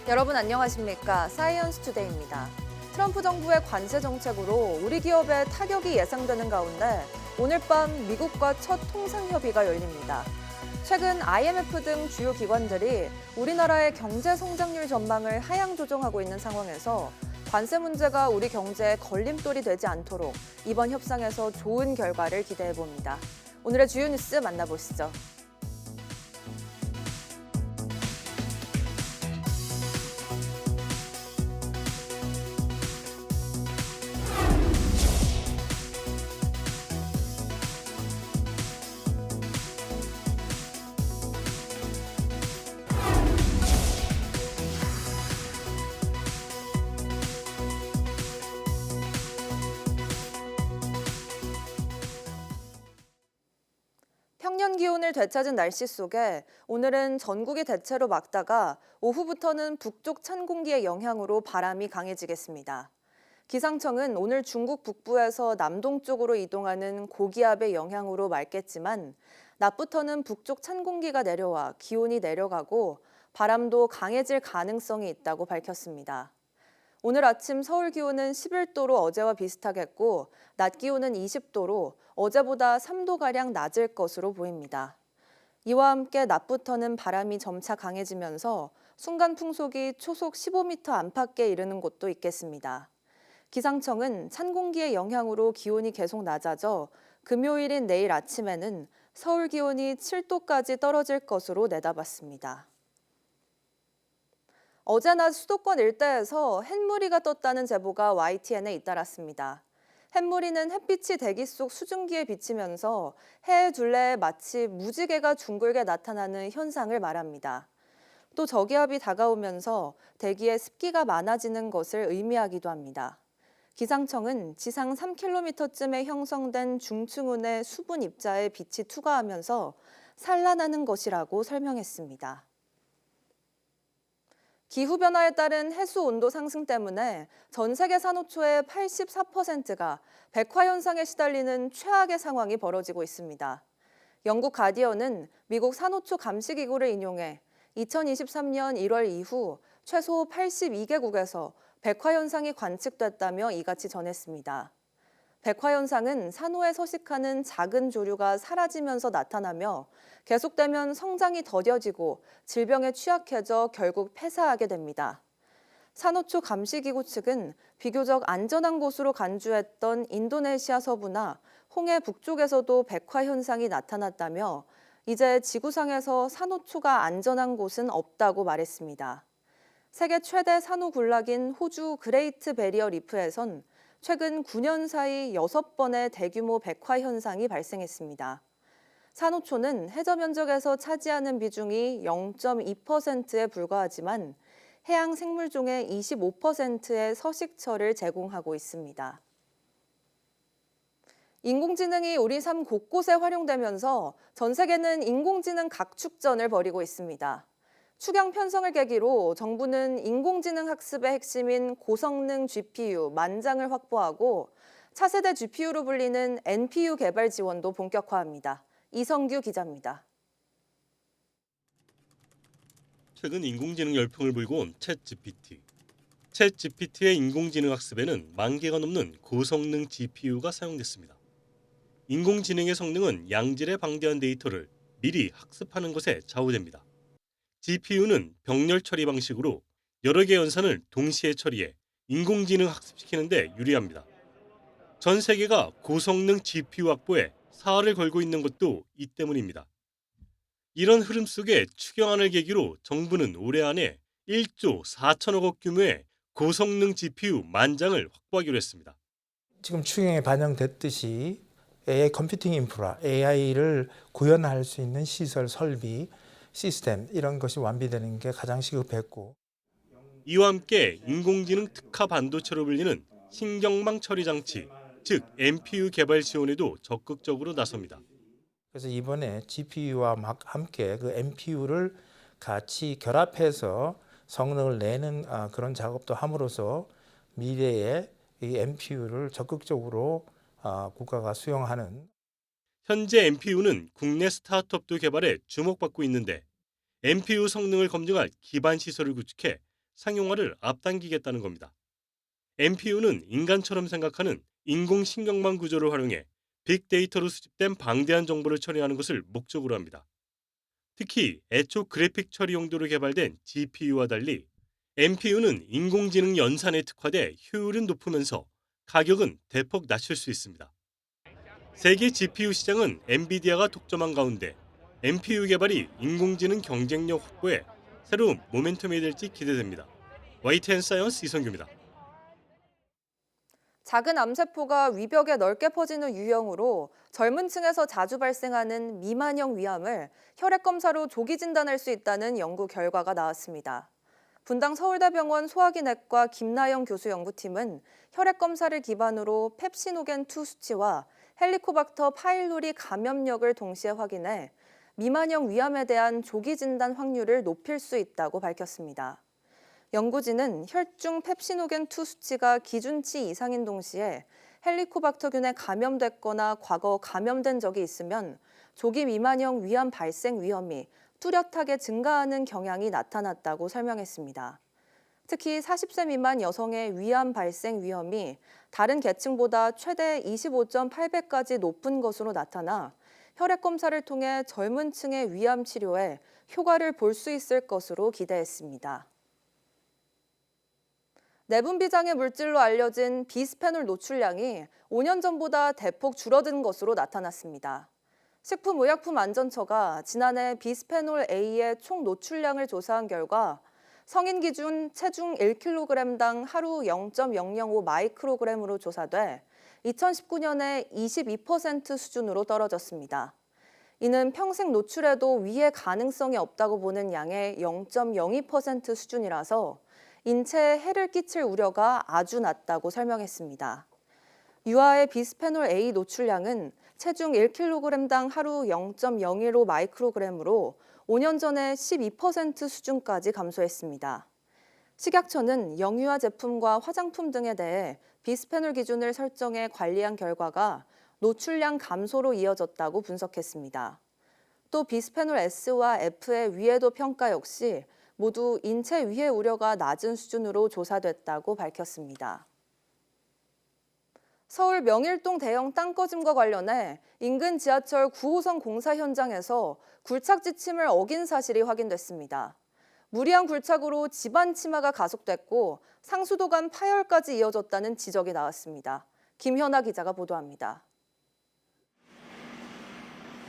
여러분 안녕하십니까? 사이언스 투데이입니다. 트럼프 정부의 관세 정책으로 우리 기업에 타격이 예상되는 가운데 오늘 밤 미국과 첫 통상협의가 열립니다. 최근 IMF 등 주요 기관들이 우리나라의 경제 성장률 전망을 하향 조정하고 있는 상황에서 관세 문제가 우리 경제에 걸림돌이 되지 않도록 이번 협상에서 좋은 결과를 기대해 봅니다. 오늘의 주요 뉴스 만나보시죠. 평년 기온을 되찾은 날씨 속에 오늘은 전국이 대체로 맑다가 오후부터는 북쪽 찬 공기의 영향으로 바람이 강해지겠습니다. 기상청은 오늘 중국 북부에서 남동쪽으로 이동하는 고기압의 영향으로 맑겠지만 낮부터는 북쪽 찬 공기가 내려와 기온이 내려가고 바람도 강해질 가능성이 있다고 밝혔습니다. 오늘 아침 서울 기온은 11도로 어제와 비슷하겠고 낮 기온은 20도로 어제보다 3도가량 낮을 것으로 보입니다. 이와 함께 낮부터는 바람이 점차 강해지면서 순간 풍속이 초속 15m 안팎에 이르는 곳도 있겠습니다. 기상청은 찬 공기의 영향으로 기온이 계속 낮아져 금요일인 내일 아침에는 서울 기온이 7도까지 떨어질 것으로 내다봤습니다. 어제 낮 수도권 일대에서 햇무리가 떴다는 제보가 YTN에 잇따랐습니다. 햇무리는 햇빛이 대기 속 수증기에 비치면서 해의 둘레에 마치 무지개가 둥글게 나타나는 현상을 말합니다. 또 저기압이 다가오면서 대기에 습기가 많아지는 것을 의미하기도 합니다. 기상청은 지상 3km쯤에 형성된 중층운의 수분 입자에 빛이 투과하면서 산란하는 것이라고 설명했습니다. 기후변화에 따른 해수 온도 상승 때문에 전 세계 산호초의 84%가 백화현상에 시달리는 최악의 상황이 벌어지고 있습니다. 영국 가디언은 미국 산호초 감시기구를 인용해 2023년 1월 이후 최소 82개국에서 백화현상이 관측됐다며 이같이 전했습니다. 백화현상은 산호에 서식하는 작은 조류가 사라지면서 나타나며 계속되면 성장이 더뎌지고 질병에 취약해져 결국 폐사하게 됩니다. 산호초 감시기구 측은 비교적 안전한 곳으로 간주했던 인도네시아 서부나 홍해 북쪽에서도 백화현상이 나타났다며 이제 지구상에서 산호초가 안전한 곳은 없다고 말했습니다. 세계 최대 산호 군락인 호주 그레이트 베리어 리프에선 최근 9년 사이 6번의 대규모 백화 현상이 발생했습니다. 산호초는 해저 면적에서 차지하는 비중이 0.2%에 불과하지만 해양 생물종의 25%의 서식처를 제공하고 있습니다. 인공지능이 우리 삶 곳곳에 활용되면서 전 세계는 인공지능 각축전을 벌이고 있습니다. 추경 편성을 계기로 정부는 인공지능 학습의 핵심인 고성능 GPU 만장을 확보하고 차세대 GPU로 불리는 NPU 개발 지원도 본격화합니다. 이성규 기자입니다. 최근 인공지능 열풍을 불고 온 챗GPT. 챗GPT의 인공지능 학습에는 10,000개가 넘는 고성능 GPU가 사용됐습니다. 인공지능의 성능은 양질의 방대한 데이터를 미리 학습하는 것에 좌우됩니다. GPU는 병렬 처리 방식으로 여러 개 연산을 동시에 처리해 인공지능 학습시키는 데 유리합니다. 전 세계가 고성능 GPU 확보에 사활을 걸고 있는 것도 이 때문입니다. 이런 흐름 속에 추경안을 계기로 정부는 올해 안에 1조 4천억 원 규모의 고성능 GPU 만장을 확보하기로 했습니다. 지금 추경에 반영됐듯이 AI 컴퓨팅 인프라, AI를 구현할 수 있는 시설, 설비, 시스템 이런 것이 완비되는 게 가장 시급했고 이와 함께 인공지능 특화 반도체로 불리는 신경망 처리 장치, 즉 NPU 개발 지원에도 적극적으로 나섭니다. 그래서 이번에 GPU와 함께 그 NPU를 같이 결합해서 성능을 내는 그런 작업도 함으로써 미래에 이 MPU를 적극적으로 국가가 수용하는. 현재 MPU는 국내 스타트업도 개발해 주목받고 있는데 MPU 성능을 검증할 기반 시설을 구축해 상용화를 앞당기겠다는 겁니다. MPU는 인간처럼 생각하는 인공신경망 구조를 활용해 빅데이터로 수집된 방대한 정보를 처리하는 것을 목적으로 합니다. 특히 애초 그래픽 처리 용도로 개발된 GPU와 달리 MPU는 인공지능 연산에 특화돼 효율은 높으면서 가격은 대폭 낮출 수 있습니다. 세계 GPU 시장은 엔비디아가 독점한 가운데 MPU 개발이 인공지능 경쟁력 확보에 새로운 모멘텀이 될지 기대됩니다. YTN 사이언스 이성규입니다. 작은 암세포가 위벽에 넓게 퍼지는 유형으로 젊은 층에서 자주 발생하는 미만형 위암을 혈액 검사로 조기 진단할 수 있다는 연구 결과가 나왔습니다. 분당 서울대병원 소화기내과 김나영 교수 연구팀은 혈액 검사를 기반으로 펩시노겐2 수치와 헬리코박터 파일로리 감염력을 동시에 확인해 미만형 위암에 대한 조기 진단 확률을 높일 수 있다고 밝혔습니다. 연구진은 혈중 펩시노겐2 수치가 기준치 이상인 동시에 헬리코박터균에 감염됐거나 과거 감염된 적이 있으면 조기 미만형 위암 발생 위험이 뚜렷하게 증가하는 경향이 나타났다고 설명했습니다. 특히 40세 미만 여성의 위암 발생 위험이 다른 계층보다 최대 25.8배까지 높은 것으로 나타나 혈액 검사를 통해 젊은 층의 위암 치료에 효과를 볼 수 있을 것으로 기대했습니다. 내분 비장의 물질로 알려진 비스페놀 노출량이 5년 전보다 대폭 줄어든 것으로 나타났습니다. 식품의약품안전처가 지난해 비스페놀 A의 총 노출량을 조사한 결과 성인 기준 체중 1kg당 하루 0.005 마이크로그램으로 조사돼 2019년에 22% 수준으로 떨어졌습니다. 이는 평생 노출에도 위해 가능성이 없다고 보는 양의 0.02% 수준이라서 인체에 해를 끼칠 우려가 아주 낮다고 설명했습니다. 유아의 비스페놀 A 노출량은 체중 1kg당 하루 0.015 마이크로그램으로 5년 전에 12% 수준까지 감소했습니다. 식약처는 영유아 제품과 화장품 등에 대해 비스페놀 기준을 설정해 관리한 결과가 노출량 감소로 이어졌다고 분석했습니다. 또 비스페놀 S와 F의 위해도 평가 역시 모두 인체 위해 우려가 낮은 수준으로 조사됐다고 밝혔습니다. 서울 명일동 대형 땅꺼짐과 관련해 인근 지하철 9호선 공사 현장에서 굴착 지침을 어긴 사실이 확인됐습니다. 무리한 굴착으로 집안 침하가 가속됐고 상수도 간 파열까지 이어졌다는 지적이 나왔습니다. 김현아 기자가 보도합니다.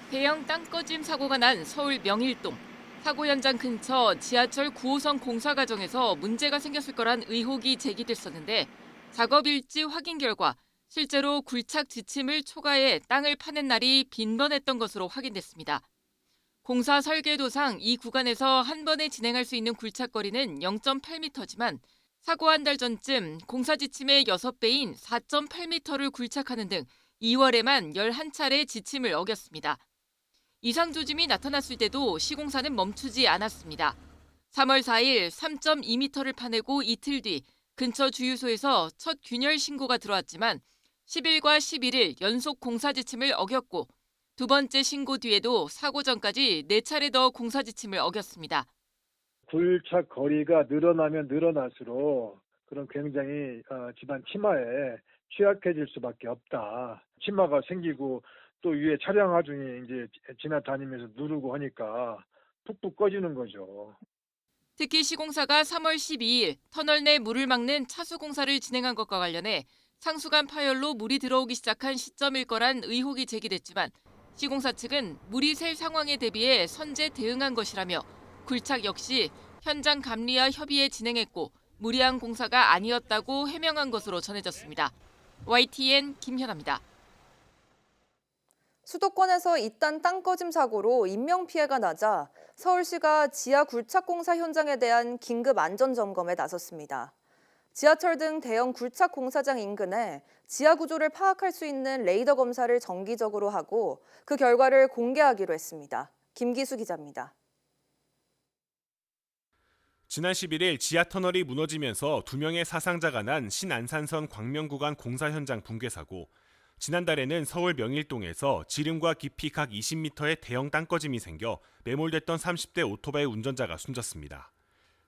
대형 땅꺼짐 사고가 난 서울 명일동. 사고 현장 근처 지하철 9호선 공사 과정에서 문제가 생겼을 거란 의혹이 제기됐었는데 작업 일지 확인 결과 실제로 굴착 지침을 초과해 땅을 파낸 날이 빈번했던 것으로 확인됐습니다. 공사 설계도상 이 구간에서 한 번에 진행할 수 있는 굴착거리는 0.8m지만 사고 한 달 전쯤 공사 지침의 6배인 4.8m를 굴착하는 등 2월에만 11차례 지침을 어겼습니다. 이상 조짐이 나타났을 때도 시공사는 멈추지 않았습니다. 3월 4일 3.2m를 파내고 이틀 뒤 근처 주유소에서 첫 균열 신고가 들어왔지만 10일과 11일 연속 공사 지침을 어겼고 두 번째 신고 뒤에도 사고 전까지 4차례 더 공사 지침을 어겼습니다. 굴착 거리가 늘어나면 늘어날수록 그런 굉장히 집안 침하에 취약해질 수밖에 없다. 침하가 생기고 또 위에 차량 하중이 이제 지나다니면서 누르고 하니까 푹푹 꺼지는 거죠. 특히 시공사가 3월 12일 터널 내 물을 막는 차수 공사를 진행한 것과 관련해 상수간 파열로 물이 들어오기 시작한 시점일 거란 의혹이 제기됐지만 시공사 측은 물이 셀 상황에 대비해 선제 대응한 것이라며 굴착 역시 현장 감리와 협의해 진행했고 무리한 공사가 아니었다고 해명한 것으로 전해졌습니다. YTN 김현아입니다. 수도권에서 잇단 땅꺼짐 사고로 인명피해가 나자 서울시가 지하 굴착 공사 현장에 대한 긴급 안전점검에 나섰습니다. 지하철 등 대형 굴착 공사장 인근에 지하 구조를 파악할 수 있는 레이더 검사를 정기적으로 하고 그 결과를 공개하기로 했습니다. 김기수 기자입니다. 지난 11일 지하터널이 무너지면서 2명의 사상자가 난 신안산선 광명구간 공사 현장 붕괴 사고, 지난달에는 서울 명일동에서 지름과 깊이 각 20m의 대형 땅꺼짐이 생겨 매몰됐던 30대 오토바이 운전자가 숨졌습니다.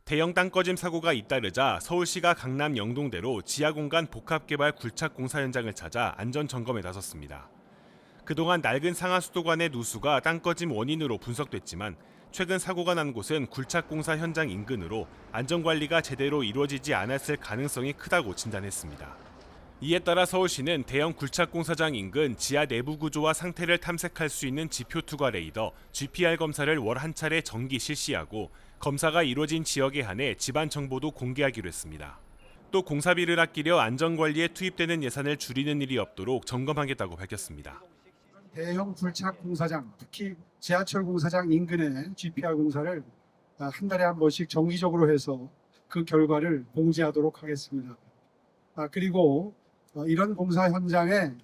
대형 땅꺼짐 사고가 잇따르자 서울시가 강남 영동대로 지하공간 복합개발 굴착 공사 현장을 찾아 안전점검에 나섰습니다. 그동안 낡은 상하수도관의 누수가 땅꺼짐 원인으로 분석됐지만 최근 사고가 난 곳은 굴착공사 현장 인근으로 안전관리가 제대로 이루어지지 않았을 가능성이 크다고 진단했습니다. 이에 따라 서울시는 대형 굴착공사장 인근 지하 내부 구조와 상태를 탐색할 수 있는 지표 투과 레이더 GPR 검사를 월 한 차례 정기 실시하고 검사가 이루어진 지역에 한해 집안 정보도 공개하기로 했습니다. 또 공사비를 아끼려 안전관리에 투입되는 예산을 줄이는 일이 없도록 점검하겠다고 밝혔습니다. 대형 굴착 공사장, 특히 지하철 공사장 인근의 GPR 공사를 한 달에 한 번씩 정기적으로 해서 그 결과를 공지하도록 하겠습니다. 그리고 이런 공사 현장의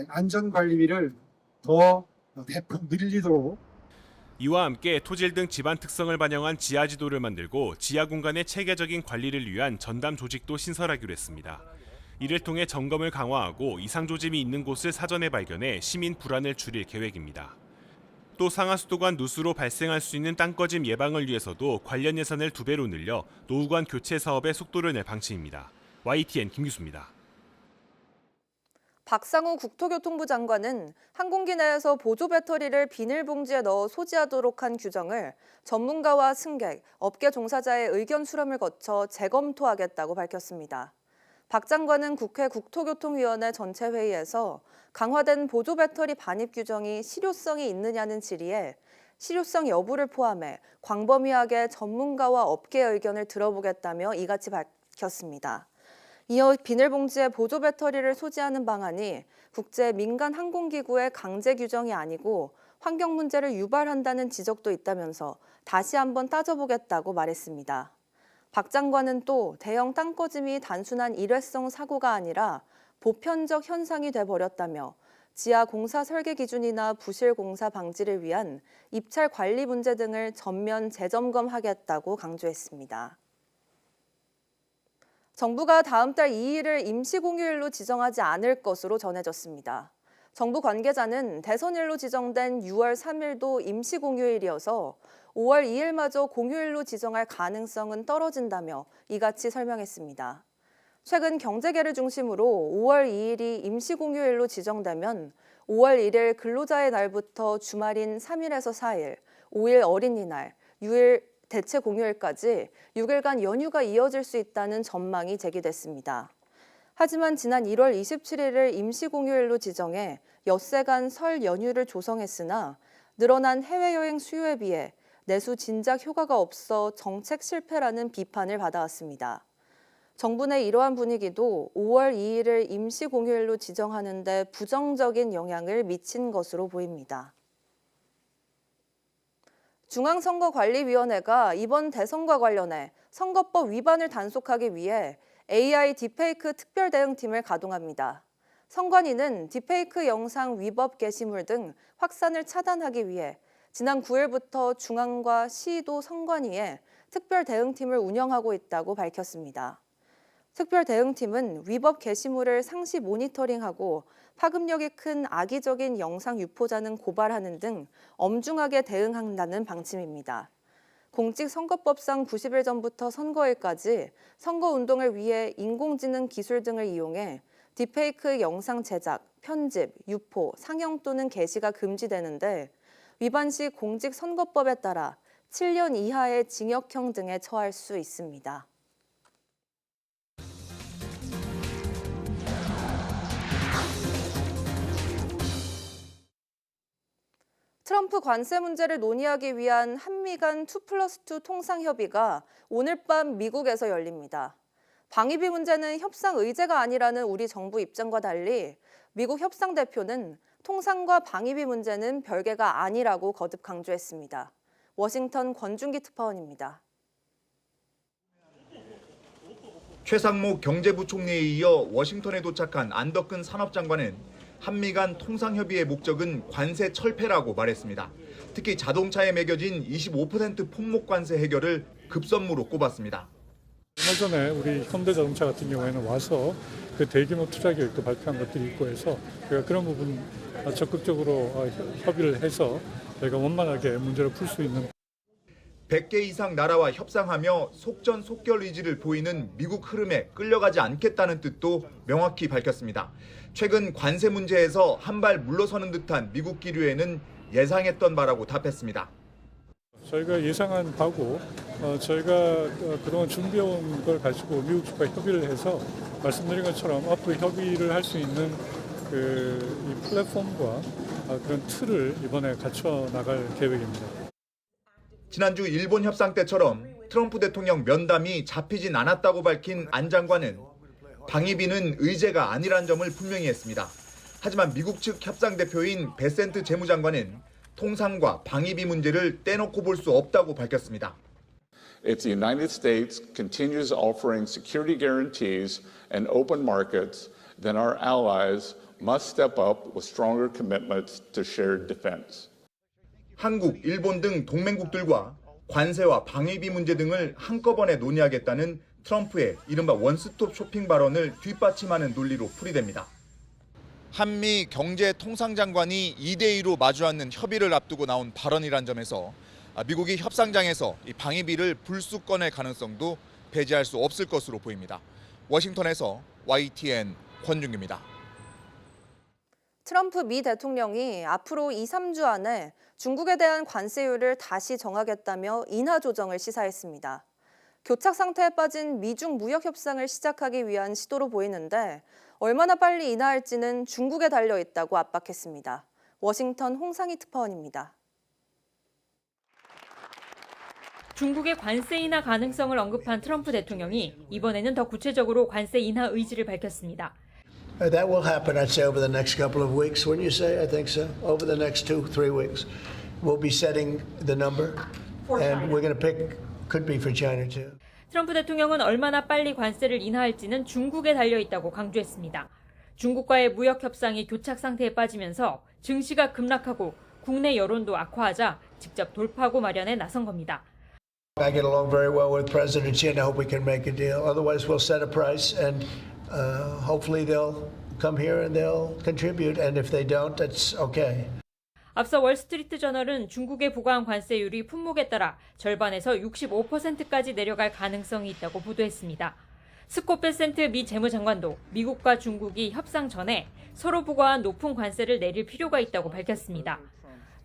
안전관리비를 더 대폭 늘리도록. 이와 함께 토질 등 집안 특성을 반영한 지하 지도를 만들고 지하 공간의 체계적인 관리를 위한 전담 조직도 신설하기로 했습니다. 이를 통해 점검을 강화하고 이상 조짐이 있는 곳을 사전에 발견해 시민 불안을 줄일 계획입니다. 또 상하수도관 누수로 발생할 수 있는 땅꺼짐 예방을 위해서도 관련 예산을 2배로 늘려 노후관 교체 사업에 속도를 낼 방침입니다. YTN 김규수입니다. 박상우 국토교통부 장관은 항공기 내에서 보조 배터리를 비닐봉지에 넣어 소지하도록 한 규정을 전문가와 승객, 업계 종사자의 의견 수렴을 거쳐 재검토하겠다고 밝혔습니다. 박 장관은 국회 국토교통위원회 전체 회의에서 강화된 보조 배터리 반입 규정이 실효성이 있느냐는 질의에 실효성 여부를 포함해 광범위하게 전문가와 업계의 의견을 들어보겠다며 이같이 밝혔습니다. 이어 비닐봉지에 보조 배터리를 소지하는 방안이 국제 민간 항공기구의 강제 규정이 아니고 환경 문제를 유발한다는 지적도 있다면서 다시 한번 따져보겠다고 말했습니다. 박 장관은 또 대형 땅꺼짐이 단순한 일회성 사고가 아니라 보편적 현상이 돼버렸다며 지하 공사 설계 기준이나 부실 공사 방지를 위한 입찰 관리 문제 등을 전면 재점검하겠다고 강조했습니다. 정부가 다음 달 2일을 임시공휴일로 지정하지 않을 것으로 전해졌습니다. 정부 관계자는 대선일로 지정된 6월 3일도 임시공휴일이어서 5월 2일마저 공휴일로 지정할 가능성은 떨어진다며 이같이 설명했습니다. 최근 경제계를 중심으로 5월 2일이 임시공휴일로 지정되면 5월 1일 근로자의 날부터 주말인 3일에서 4일, 5일 어린이날, 6일 대체 공휴일까지 6일간 연휴가 이어질 수 있다는 전망이 제기됐습니다. 하지만 지난 1월 27일을 임시공휴일로 지정해 엿새간 설 연휴를 조성했으나 늘어난 해외여행 수요에 비해 내수 진작 효과가 없어 정책 실패라는 비판을 받아왔습니다. 정부 내 이러한 분위기도 5월 2일을 임시공휴일로 지정하는 데 부정적인 영향을 미친 것으로 보입니다. 중앙선거관리위원회가 이번 대선과 관련해 선거법 위반을 단속하기 위해 AI 딥페이크 특별대응팀을 가동합니다. 선관위는 딥페이크 영상 위법 게시물 등 확산을 차단하기 위해 지난 9일부터 중앙과 시도 선관위에 특별대응팀을 운영하고 있다고 밝혔습니다. 특별대응팀은 위법 게시물을 상시 모니터링하고 파급력이 큰 악의적인 영상 유포자는 고발하는 등 엄중하게 대응한다는 방침입니다. 공직선거법상 90일 전부터 선거일까지 선거운동을 위해 인공지능 기술 등을 이용해 딥페이크 영상 제작, 편집, 유포, 상영 또는 게시가 금지되는데 위반 시 공직선거법에 따라 7년 이하의 징역형 등에 처할 수 있습니다. 트럼프 관세 문제를 논의하기 위한 한미 간 2+2 통상협의가 오늘 밤 미국에서 열립니다. 방위비 문제는 협상 의제가 아니라는 우리 정부 입장과 달리 미국 협상 대표는 통상과 방위비 문제는 별개가 아니라고 거듭 강조했습니다. 워싱턴 권준기 특파원입니다. 최상목 경제부총리에 이어 워싱턴에 도착한 안덕근 산업장관은 한미 간 통상협의의 목적은 관세 철폐라고 말했습니다. 특히 자동차에 매겨진 25% 품목 관세 해결을 급선무로 꼽았습니다. 얼마 전에 우리 현대자동차 같은 경우에는 와서 그 대규모 투자 계획도 발표한 것들이 있고 해서 저희가 그런 부분 적극적으로 협의를 해서 저희가 원만하게 문제를 풀 수 있는 100개 이상 나라와 협상하며 속전속결 의지를 보이는 미국 흐름에 끌려가지 않겠다는 뜻도 명확히 밝혔습니다. 최근 관세 문제에서 한 발 물러서는 듯한 미국 기류에는 예상했던 바라고 답했습니다. 저희가 예상한 바고 저희가 그동안 준비해온 걸 가지고 미국 측과 협의를 해서 말씀드린 것처럼 앞으로 협의를 할 수 있는 이 플랫폼과 그런 틀을 이번에 갖춰 나갈 계획입니다. 지난주 일본 협상 때처럼 트럼프 대통령 면담이 잡히진 않았다고 밝힌 안 장관은 방위비는 의제가 아니란 점을 분명히 했습니다. 하지만 미국 측 협상 대표인 베센트 재무장관은 통상과 방위비 문제를 떼놓고 볼 수 없다고 밝혔습니다. If the United States continues offering security guarantees and open markets, then our allies must step up with stronger commitments to shared defense. 한국, 일본 등 동맹국들과 관세와 방위비 문제 등을 한꺼번에 논의하겠다는 트럼프의 이른바 원스톱 쇼핑 발언을 뒷받침하는 논리로 풀이됩니다. 한미 경제통상장관이 2대2로 마주 앉는 협의를 앞두고 나온 발언이란 점에서 미국이 협상장에서 이 방위비를 불쑥 꺼낼 가능성도 배제할 수 없을 것으로 보입니다. 워싱턴에서 YTN 권준규입니다. 트럼프 미 대통령이 앞으로 2, 3주 안에 중국에 대한 관세율을 다시 정하겠다며 인하 조정을 시사했습니다. 교착 상태에 빠진 미중 무역 협상을 시작하기 위한 시도로 보이는데 얼마나 빨리 인하할지는 중국에 달려 있다고 압박했습니다. 워싱턴 홍상희 특파원입니다. 중국의 관세 인하 가능성을 언급한 트럼프 대통령이 이번에는 더 구체적으로 관세 인하 의지를 밝혔습니다. That will happen, I'd say, over the next couple of weeks. Wouldn't you say? I think so. Over the next 2-3 weeks, we'll be setting the number, and we're going to pick. Could be for China too. 트럼프 대통령은 얼마나 빨리 관세를 인하할지는 중국에 달려 있다고 강조했습니다. 중국과의 무역 협상이 교착 상태에 빠지면서 증시가 급락하고 국내 여론도 악화하자 직접 돌파구 마련에 나선 겁니다. I get along very well with President Xi, and I hope we can make a deal. Otherwise, we'll set a price, and hopefully they'll come here and they'll contribute. And if they don't, that's okay. 앞서 월스트리트 저널은 중국의 부과한 관세율이 품목에 따라 절반에서 65%까지 내려갈 가능성이 있다고 보도했습니다. 스콧 베센트 미 재무장관도 미국과 중국이 협상 전에 서로 부과한 높은 관세를 내릴 필요가 있다고 밝혔습니다.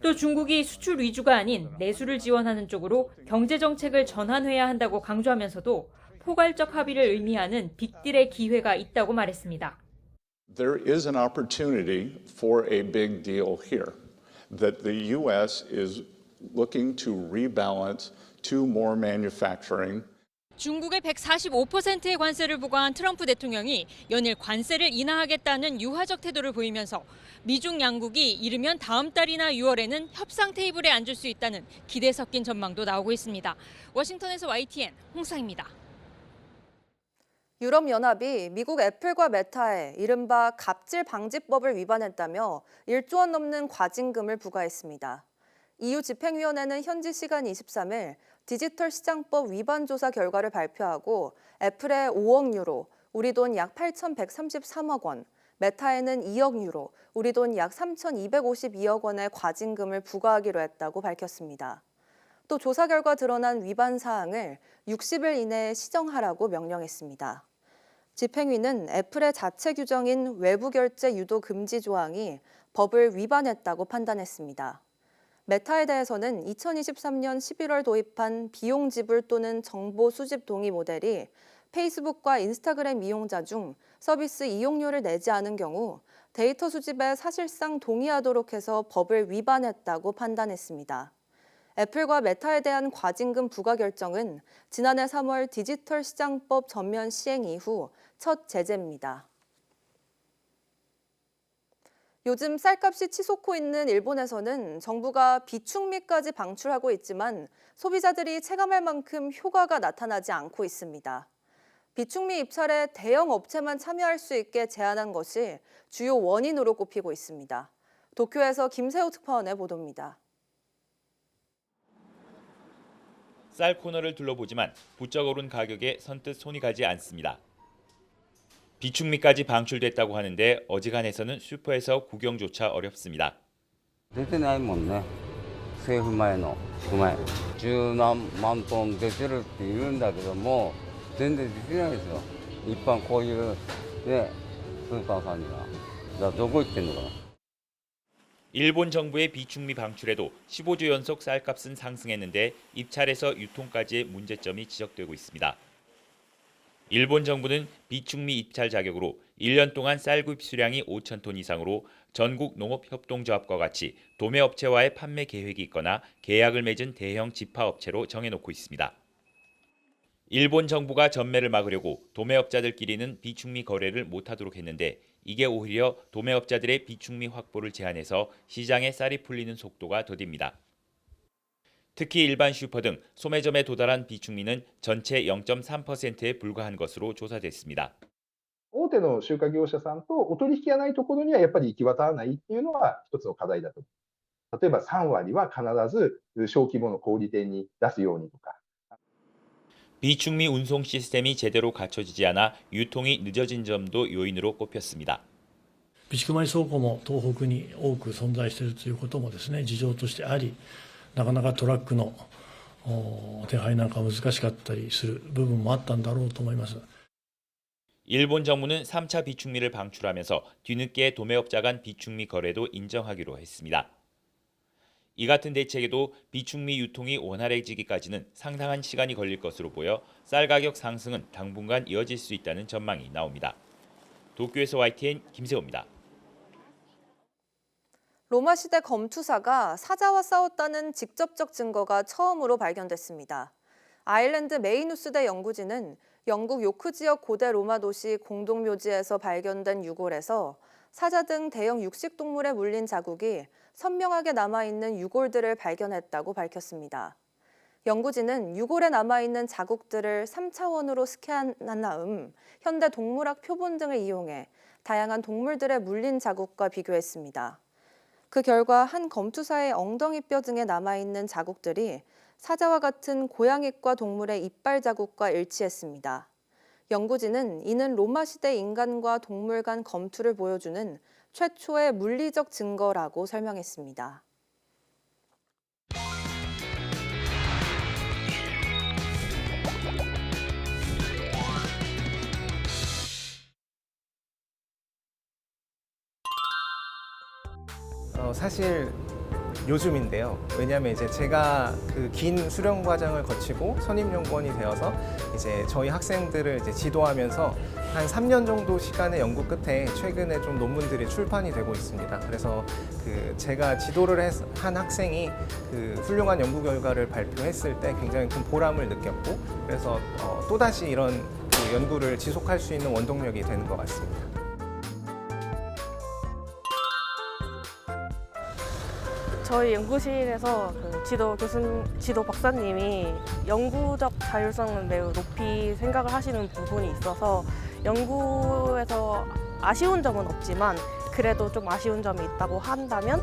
또 중국이 수출 위주가 아닌 내수를 지원하는 쪽으로 경제정책을 전환해야 한다고 강조하면서도 포괄적 합의를 의미하는 빅딜의 기회가 있다고 말했습니다. There is an opportunity for a big deal here. That the U.S. is looking to rebalance to more manufacturing. 중국에 145%의 관세를 부과한 트럼프 대통령이 연일 관세를 인하하겠다는 유화적 태도를 보이면서 미중 양국이 이르면 다음 달이나 6월에는 협상 테이블에 앉을 수 있다는 기대 섞인 전망도 나오고 있습니다. 워싱턴에서 YTN 홍상입니다. 유럽연합이 미국 애플과 메타에 이른바 갑질 방지법을 위반했다며 1조 원 넘는 과징금을 부과했습니다. EU 집행위원회는 현지 시간 23일 디지털 시장법 위반 조사 결과를 발표하고 애플에 5억 유로, 우리 돈 약 8,133억 원, 메타에는 2억 유로, 우리 돈 약 3,252억 원의 과징금을 부과하기로 했다고 밝혔습니다. 또 조사 결과 드러난 위반 사항을 60일 이내에 시정하라고 명령했습니다. 집행위는 애플의 자체 규정인 외부 결제 유도 금지 조항이 법을 위반했다고 판단했습니다. 메타에 대해서는 2023년 11월 도입한 비용 지불 또는 정보 수집 동의 모델이 페이스북과 인스타그램 이용자 중 서비스 이용료를 내지 않은 경우 데이터 수집에 사실상 동의하도록 해서 법을 위반했다고 판단했습니다. 애플과 메타에 대한 과징금 부과 결정은 지난해 3월 디지털 시장법 전면 시행 이후 첫 제재입니다. 요즘 쌀값이 치솟고 있는 일본에서는 정부가 비축미까지 방출하고 있지만 소비자들이 체감할 만큼 효과가 나타나지 않고 있습니다. 비축미 입찰에 대형 업체만 참여할 수 있게 제한한 것이 주요 원인으로 꼽히고 있습니다. 도쿄에서 김세호 특파원의 보도입니다. 쌀 코너를 둘러보지만 부쩍 오른 가격에 선뜻 손이 가지 않습니다. 비축미까지 방출됐다고 하는데 어지간해서는 슈퍼에서 구경조차 어렵습니다. 出てないもんね。政府前の米10何万トン出てるって言うんだけども全然出てないですよ。一般こういうねスーパーさんには。じゃあどこ行ってんのかな。 일본 정부의 비축미 방출에도 15주 연속 쌀값은 상승했는데 입찰에서 유통까지의 문제점이 지적되고 있습니다. 일본 정부는 비축미 입찰 자격으로 1년 동안 쌀 구입 수량이 5,000톤 이상으로 전국 농업협동조합과 같이 도매업체와의 판매 계획이 있거나 계약을 맺은 대형 지파업체로 정해놓고 있습니다. 일본 정부가 전매를 막으려고 도매업자들끼리는 비축미 거래를 못하도록 했는데 이게 오히려 도매업자들의 비축미 확보를 제한해서 시장에 쌀이 풀리는 속도가 더딥니다. 특히 일반 슈퍼 등 소매점에 도달한 비축미는 전체 0.3%에 불과한 것으로 조사됐습니다. 大手の集荷業者さんとお取引がないところにはやっぱり行き渡らないっていうのは一つの課題だと。例えば3割は必ず小規模の小売店に出すようにとか。 비축미 운송 시스템이 제대로 갖춰지지 않아 유통이 늦어진 점도 요인으로 꼽혔습니다. 備蓄米倉庫も東北に多く存在しているということもですね、事情としてあり、なかなかトラックの手配なんか難しかったりする部分もあったんだろうと思います。 일본 정부는 3차 비축미를 방출하면서 뒤늦게 도매업자 간 비축미 거래도 인정하기로 했습니다. 이 같은 대책에도 비축미 유통이 원활해지기까지는 상당한 시간이 걸릴 것으로 보여 쌀 가격 상승은 당분간 이어질 수 있다는 전망이 나옵니다. 도쿄에서 YTN 김세호입니다. 로마 시대 검투사가 사자와 싸웠다는 직접적 증거가 처음으로 발견됐습니다. 아일랜드 메이누스대 연구진은 영국 요크 지역 고대 로마 도시 공동묘지에서 발견된 유골에서 사자 등 대형 육식동물에 물린 자국이 선명하게 남아있는 유골들을 발견했다고 밝혔습니다. 연구진은 유골에 남아있는 자국들을 3차원으로 스캔한 다음 현대 동물학 표본 등을 이용해 다양한 동물들의 물린 자국과 비교했습니다. 그 결과 한 검투사의 엉덩이뼈 등에 남아있는 자국들이 사자와 같은 고양이과 동물의 이빨 자국과 일치했습니다. 연구진은 이는 로마 시대 인간과 동물 간 검투를 보여주는 최초의 물리적 증거라고 설명했습니다. 사실 요즘인데요. 왜냐하면 이제 제가 그 긴 수련 과정을 거치고 선임연구원이 되어서 이제 저희 학생들을 이제 지도하면서 한 3년 정도 시간의 연구 끝에 최근에 좀 논문들이 출판이 되고 있습니다. 그래서 그 제가 지도를 한 학생이 그 훌륭한 연구 결과를 발표했을 때 굉장히 큰 보람을 느꼈고 그래서 또다시 이런 그 연구를 지속할 수 있는 원동력이 되는 것 같습니다. 저희 연구실에서 그 지도 박사님이 연구적 자율성을 매우 높이 생각을 하시는 부분이 있어서 연구에서 아쉬운 점은 없지만 그래도 좀 아쉬운 점이 있다고 한다면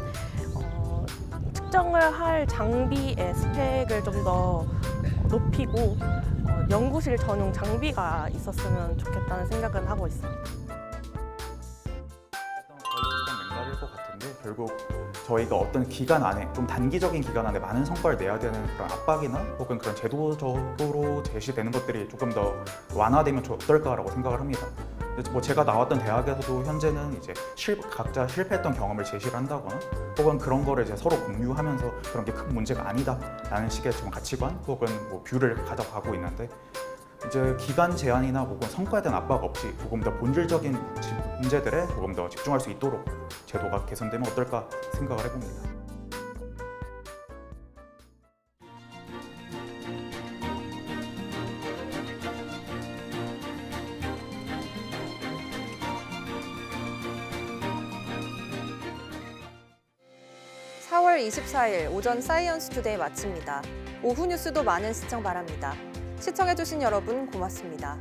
측정을 할 장비의 스펙을 좀 더 높이고 연구실 전용 장비가 있었으면 좋겠다는 생각은 하고 있습니다. 맥락일 것 같은데 결국 저희가 어떤 기간 안에 좀 단기적인 기간 안에 많은 성과를 내야 되는 그런 압박이나 혹은 그런 제도적으로 제시되는 것들이 조금 더 완화되면 어떨까라고 생각을 합니다. 뭐 제가 나왔던 대학에서도 현재는 이제 각자 실패했던 경험을 제시를 한다거나 혹은 그런 거를 이제 서로 공유하면서 그런 게 큰 문제가 아니다라는 식의 지금 가치관 혹은 뭐 뷰를 가져가고 있는데 이제 기간 제한이나 혹은 성과에 대한 압박 없이 조금 더 본질적인 문제들에 조금 더 집중할 수 있도록 제도가 개선되면 어떨까 생각을 해봅니다. (4월 24일) 오전 사이언스 투데이 마칩니다. 오후 뉴스도 많은 시청 바랍니다. 시청해주신 여러분 고맙습니다.